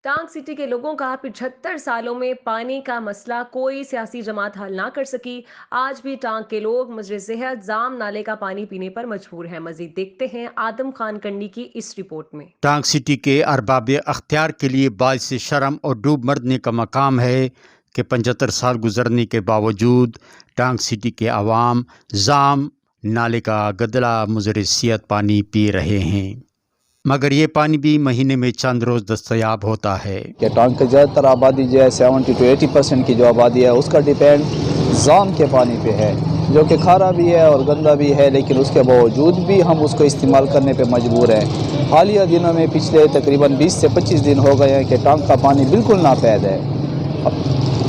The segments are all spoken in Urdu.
ٹانگ سٹی کے لوگوں کا 75 سالوں میں پانی کا مسئلہ کوئی سیاسی جماعت حل نہ کر سکی۔ آج بھی ٹانگ کے لوگ مجرے صحت زام نالے کا پانی پینے پر مجبور ہیں۔ مزید دیکھتے ہیں آدم خان کنڈی کی اس رپورٹ میں۔ ٹانگ سٹی کے ارباب اختیار کے لیے باعث شرم اور ڈوب مرنے کا مقام ہے کہ 75 سال گزرنے کے باوجود ٹانگ سٹی کے عوام زام نالے کا گدلا مضر صحت پانی پی رہے ہیں، مگر یہ پانی بھی مہینے میں چند روز دستیاب ہوتا ہے۔ کہ ٹانگ کی زیادہ تر آبادی جو ہے 70 to 80% کی جو آبادی ہے اس کا ڈیپینڈ زام کے پانی پہ ہے، جو کہ کھارا بھی ہے اور گندا بھی ہے، لیکن اس کے باوجود بھی ہم اس کو استعمال کرنے پہ مجبور ہیں۔ حالیہ دنوں میں پچھلے تقریباً 20 سے 25 دن ہو گئے ہیں کہ ٹانگ کا پانی بالکل ناپید ہے،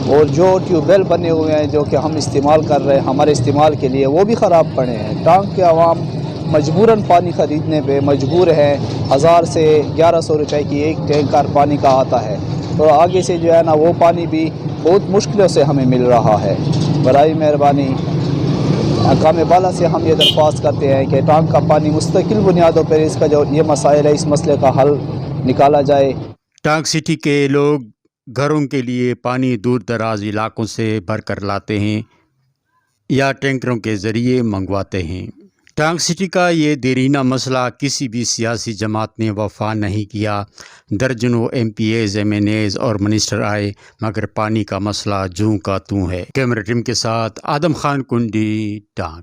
اور جو ٹیوب ویل بنے ہوئے ہیں جو کہ ہم استعمال کر رہے ہیں ہمارے استعمال کے لیے وہ بھی خراب پڑے ہیں۔ ٹانگ کے عوام مجبوراً پانی خریدنے پہ مجبور ہیں۔ 1000 سے 1100 روپے کی ایک ٹینکر پانی کا آتا ہے، اور آگے سے جو ہے نا وہ پانی بھی بہت مشکلوں سے ہمیں مل رہا ہے۔ برائے مہربانی حکام بالا سے ہم یہ درخواست کرتے ہیں کہ ٹانگ کا پانی مستقل بنیادوں پر اس کا جو یہ مسائل ہے اس مسئلے کا حل نکالا جائے۔ ٹانگ سٹی کے لوگ گھروں کے لیے پانی دور دراز علاقوں سے بھر کر لاتے ہیں یا ٹینکروں کے ذریعے منگواتے ہیں۔ ٹانگ سٹی کا یہ دیرینہ مسئلہ کسی بھی سیاسی جماعت نے وفا نہیں کیا۔ درجنوں M P As, M N As اور منسٹر آئے، مگر پانی کا مسئلہ جوں کا توں ہے۔ کیمرہ ٹیم کے ساتھ آدم خان کنڈی، ٹانگ۔